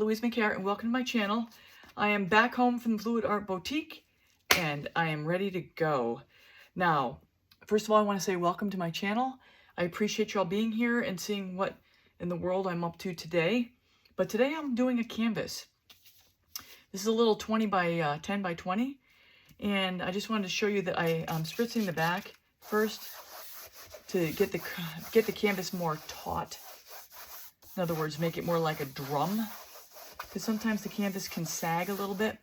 louisemckayart, and welcome to my channel. I am back home from the fluidart boutique and I am ready to go. Now, first of all, I want to say welcome to my channel. I appreciate y'all being here and seeing what in the world I'm up to today. But today I'm doing a canvas. This is a little 20 by 10 by 20, and I just wanted to show you that I'm spritzing the back first to get the canvas more taut. In other words, make it more like a drum, because sometimes the canvas can sag a little bit,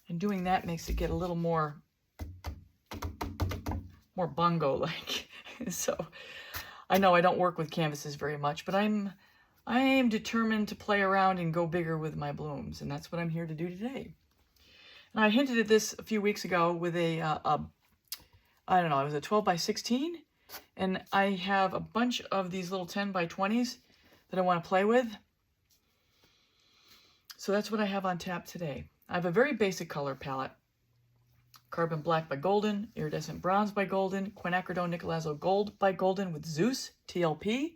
and doing that makes it get a little more bongo-like. So I know I don't work with canvases very much, but I am determined to play around and go bigger with my blooms, and that's what I'm here to do today. And I hinted at this a few weeks ago with I don't know, it was a 12 by 16, and I have a bunch of these little 10 by 20s that I want to play with. So that's what I have on tap today. I have a very basic color palette. Carbon Black by Golden, Iridescent Bronze by Golden, Quinacridone Nicolazzo Gold by Golden with Zeus, TLP,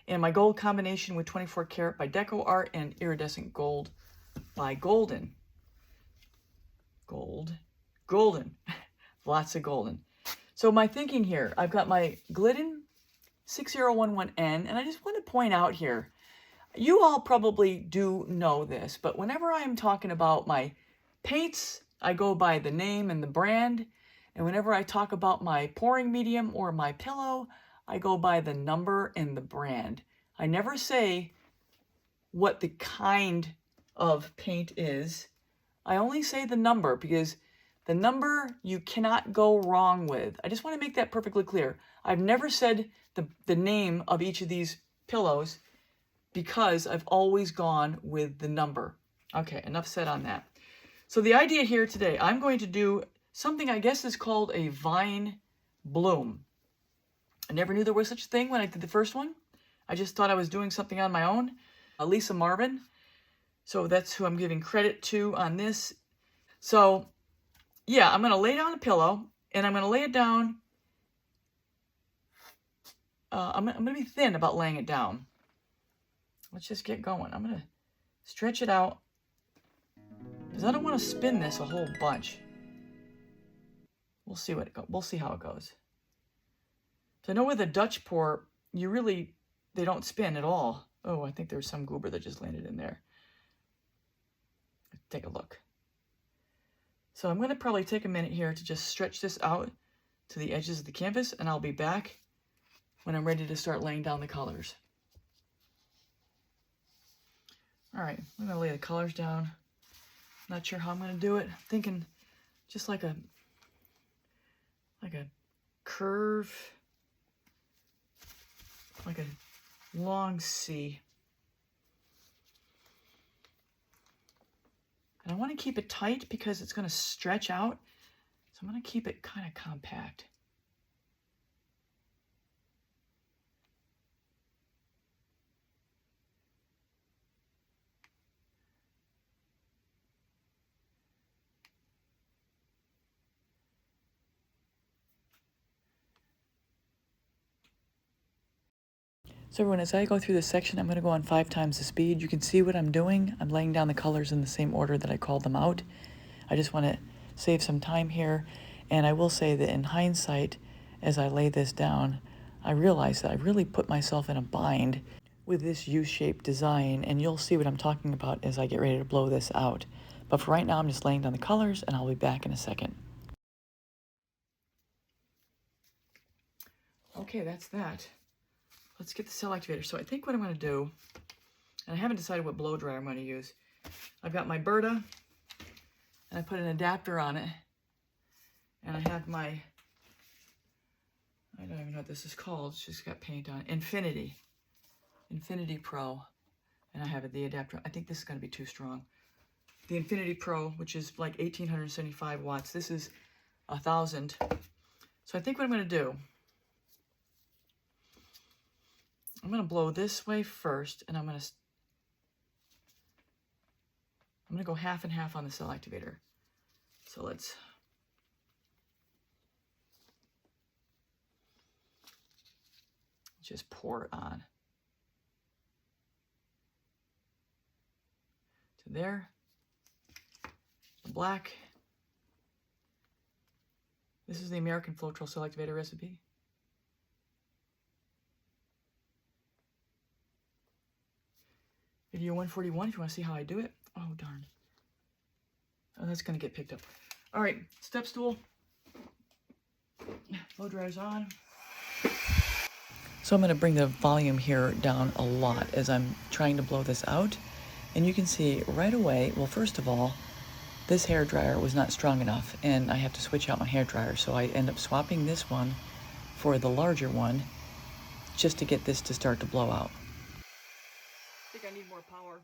and my gold combination with 24 Karat by Deco Art and Iridescent Gold by Golden. Golden. Lots of golden. So my thinking here, I've got my Glidden 6011N, and I just want to point out here, you all probably do know this, but whenever I am talking about my paints, I go by the name and the brand, and whenever I talk about my pouring medium or my pillow, I go by the number and the brand. I never say what the kind of paint is. I only say the number, because the number you cannot go wrong with. I just want to make that perfectly clear. I've never said the name of each of these pillows, because I've always gone with the number. Okay, enough said on that. So the idea here today, I'm going to do something I guess is called a vine bloom. I never knew there was such a thing when I did the first one. I just thought I was doing something on my own. Lisa Marvin. So that's who I'm giving credit to on this. So yeah, I'm going to lay down a pillow, and I'm going to lay it down. I'm going to be thin about laying it down. Let's just get going. I'm going to stretch it out, because I don't want to spin this a whole bunch. We'll see we'll see how it goes. So I know with a Dutch pour, they don't spin at all. Oh, I think there's some goober that just landed in there. Let's take a look. So I'm going to probably take a minute here to just stretch this out to the edges of the canvas, and I'll be back when I'm ready to start laying down the colors. All right, I'm going to lay the colors down. Not sure how I'm going to do it. I'm thinking just like a curve, like a long C. And I want to keep it tight because it's going to stretch out. So I'm going to keep it kind of compact. So everyone, as I go through this section, I'm going to go on 5 times the speed. You can see what I'm doing. I'm laying down the colors in the same order that I called them out. I just want to save some time here. And I will say that in hindsight, as I lay this down, I realized that I really put myself in a bind with this U-shaped design. And you'll see what I'm talking about as I get ready to blow this out. But for right now, I'm just laying down the colors, and I'll be back in a second. Okay, that's that. Let's get the cell activator. So I think what I'm going to do, and I haven't decided what blow dryer I'm going to use. I've got my Berta, and I put an adapter on it. And I have my, I don't even know what this is called. It's just got paint on it. Infinity Pro. And I have the adapter. I think this is going to be too strong. The Infinity Pro, which is like 1875 watts. This is 1,000. So I think what I'm going to do, I'm going to blow this way first, and I'm going to go half and half on the cell activator. So let's just pour it on. to there. The black. This is the American Floetrol Selectivator recipe. Video 141 if you want to see how I do it. Oh, darn. Oh, that's going to get picked up. All right, step stool. Blow dryer's on. So I'm going to bring the volume here down a lot as I'm trying to blow this out. And you can see right away, well, first of all, this hair dryer was not strong enough and I have to switch out my hair dryer. So I end up swapping this one for the larger one just to get this to start to blow out. I think I need more power.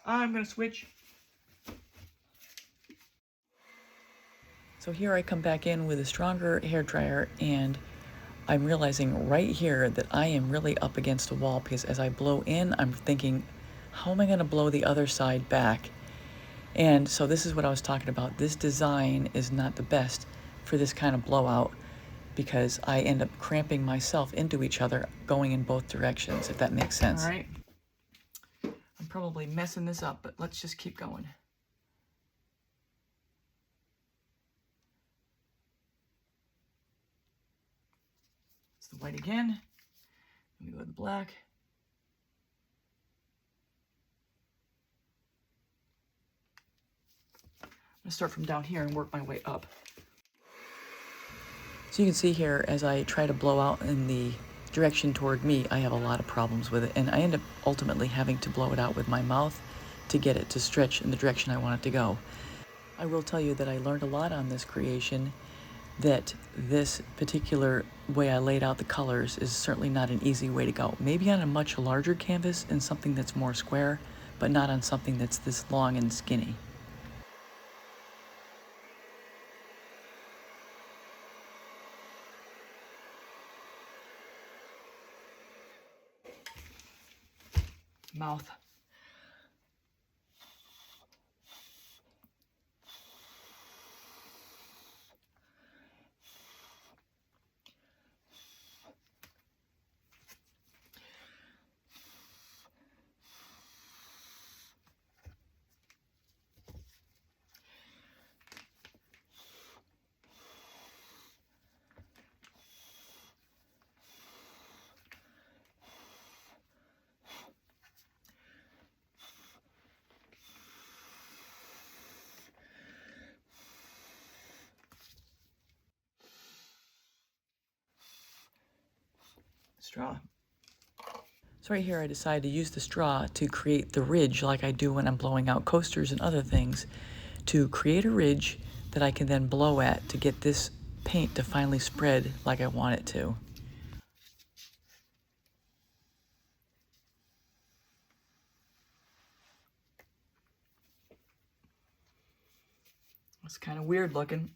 I'm going to switch. So here I come back in with a stronger hair dryer, and I'm realizing right here that I am really up against a wall, because as I blow in, I'm thinking, how am I going to blow the other side back? And so this is what I was talking about. This design is not the best for this kind of blowout, because I end up cramping myself into each other going in both directions, if that makes sense. All right. I'm probably messing this up, but let's just keep going. It's the white again. Let me go with the black. I'm going to start from down here and work my way up. So you can see here, as I try to blow out in the direction toward me, I have a lot of problems with it, and I end up ultimately having to blow it out with my mouth to get it to stretch in the direction I want it to go. I will tell you that I learned a lot on this creation, that this particular way I laid out the colors is certainly not an easy way to go. Maybe on a much larger canvas and something that's more square, but not on something that's this long and skinny. Mouth. Straw. So right here I decided to use the straw to create the ridge like I do when I'm blowing out coasters and other things, to create a ridge that I can then blow at to get this paint to finally spread like I want it to. It's kind of weird looking.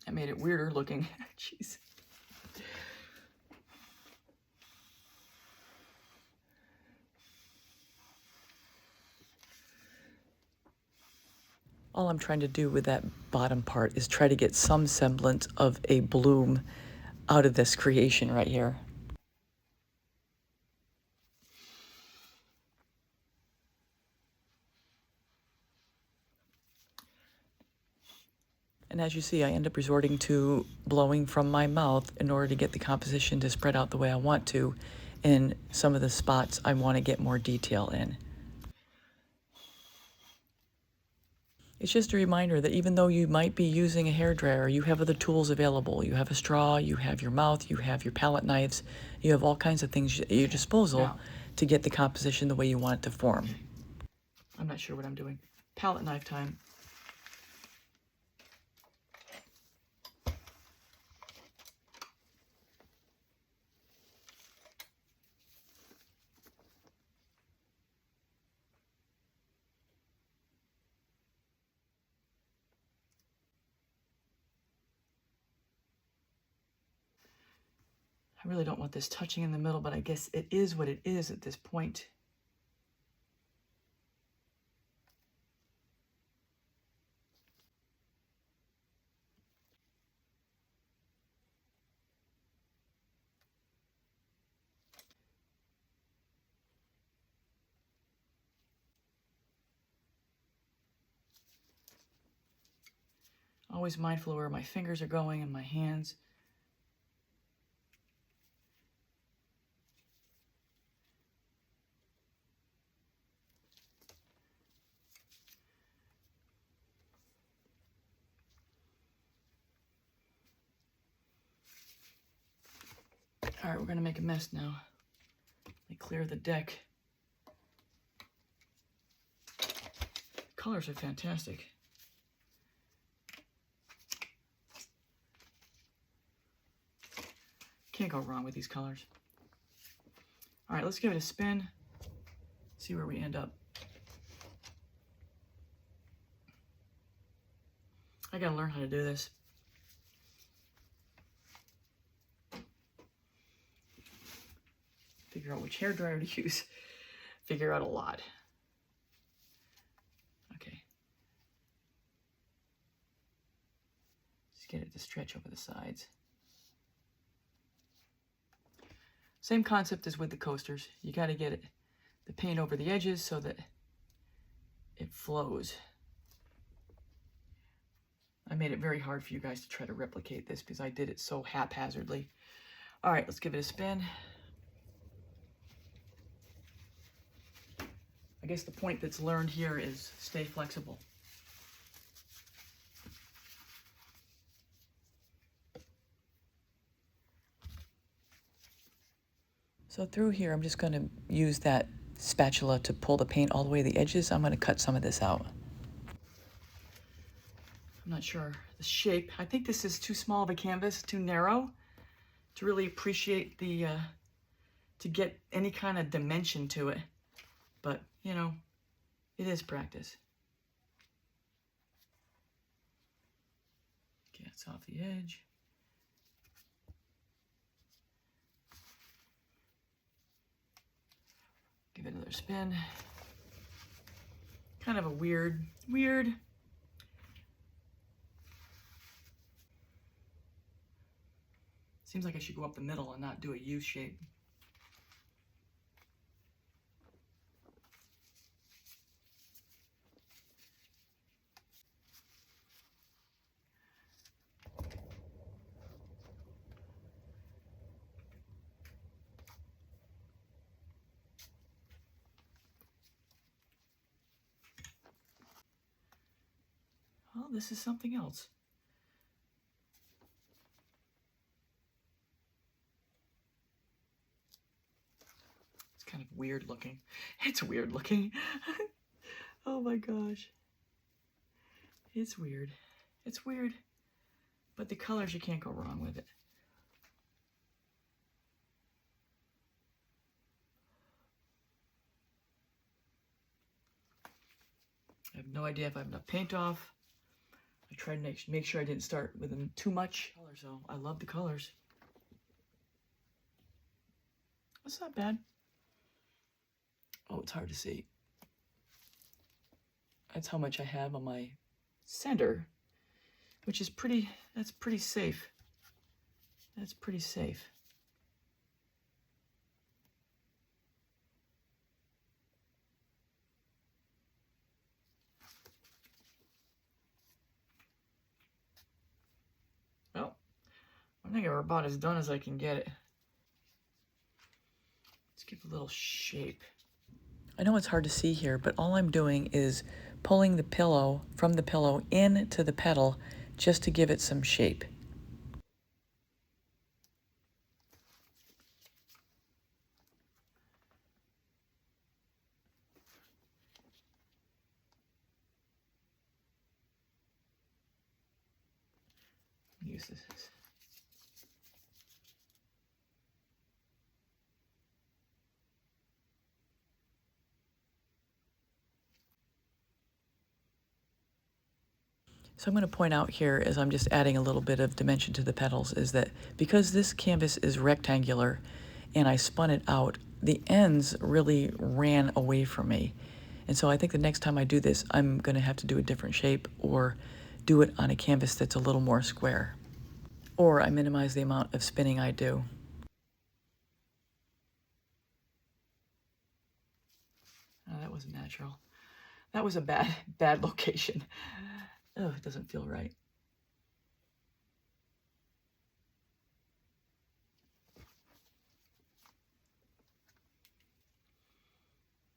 I made it weirder looking. Jeez. All I'm trying to do with that bottom part is try to get some semblance of a bloom out of this creation right here. And as you see, I end up resorting to blowing from my mouth in order to get the composition to spread out the way I want to in some of the spots I want to get more detail in. It's just a reminder that even though you might be using a hairdryer, you have other tools available. You have a straw, you have your mouth, you have your palette knives, you have all kinds of things at your disposal to get the composition the way you want it to form. I'm not sure what I'm doing. Palette knife time. I really don't want this touching in the middle, but I guess it is what it is at this point. Always mindful of where my fingers are going and my hands. All right, we're gonna make a mess now. Let me clear the deck. Colors are fantastic. Can't go wrong with these colors. All right, let's give it a spin. See where we end up. I gotta learn how to do this. Figure out which hairdryer to use. Figure out a lot. Okay. Just get it to stretch over the sides. Same concept as with the coasters. You gotta get it, the paint over the edges so that it flows. I made it very hard for you guys to try to replicate this because I did it so haphazardly. All right, let's give it a spin. I guess the point that's learned here is stay flexible. So through here, I'm just going to use that spatula to pull the paint all the way to the edges. I'm going to cut some of this out. I'm not sure the shape. I think this is too small of a canvas, too narrow to really appreciate the, to get any kind of dimension to it. But, you know, it is practice. Okay, that's off the edge. Give it another spin. Kind of a weird. Seems like I should go up the middle and not do a U shape. Well, this is something else. It's kind of weird looking. It's weird looking. Oh my gosh. It's weird. It's weird. But the colors, you can't go wrong with it. I have no idea if I have enough paint off. I tried to make sure I didn't start with them too much. Colors, though. I love the colors. That's not bad. Oh, it's hard to see. That's how much I have on my center, which is pretty, that's pretty safe. That's pretty safe. Well, I think we're about as done as I can get it. Let's give it a little shape. I know it's hard to see here, but all I'm doing is pulling the pillow from the pillow into the petal just to give it some shape. Use this. So I'm going to point out here, as I'm just adding a little bit of dimension to the petals, is that because this canvas is rectangular and I spun it out, the ends really ran away from me. And so I think the next time I do this, I'm going to have to do a different shape or do it on a canvas that's a little more square. Or I minimize the amount of spinning I do. Oh, that wasn't natural. That was a bad location. Oh, it doesn't feel right.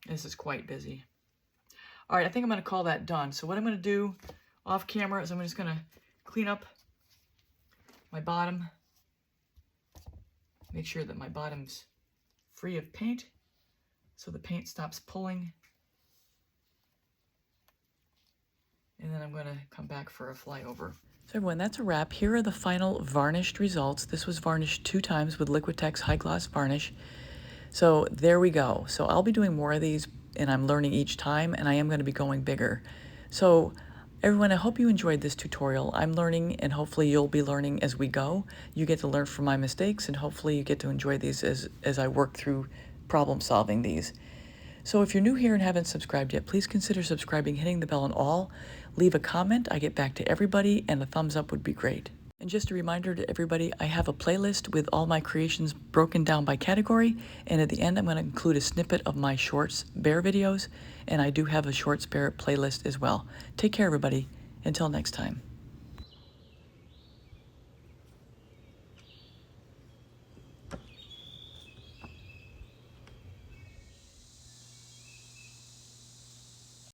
This is quite busy. All right, I think I'm going to call that done. So what I'm going to do off camera is I'm just going to clean up my bottom. Make sure that my bottom's free of paint so the paint stops pulling. And then I'm going to come back for a flyover. So everyone, that's a wrap. Here are the final varnished results. This was varnished 2 times with Liquitex High Gloss Varnish. So there we go. So I'll be doing more of these, and I'm learning each time, and I am going to be going bigger. So everyone, I hope you enjoyed this tutorial. I'm learning, and hopefully you'll be learning as we go. You get to learn from my mistakes, and hopefully you get to enjoy these as I work through problem solving these. So if you're new here and haven't subscribed yet, please consider subscribing, hitting the bell and all. Leave a comment. I get back to everybody, and a thumbs up would be great. And just a reminder to everybody, I have a playlist with all my creations broken down by category, and at the end I'm going to include a snippet of my Shorts Bear videos, and I do have a Shorts Bear playlist as well. Take care, everybody. Until next time.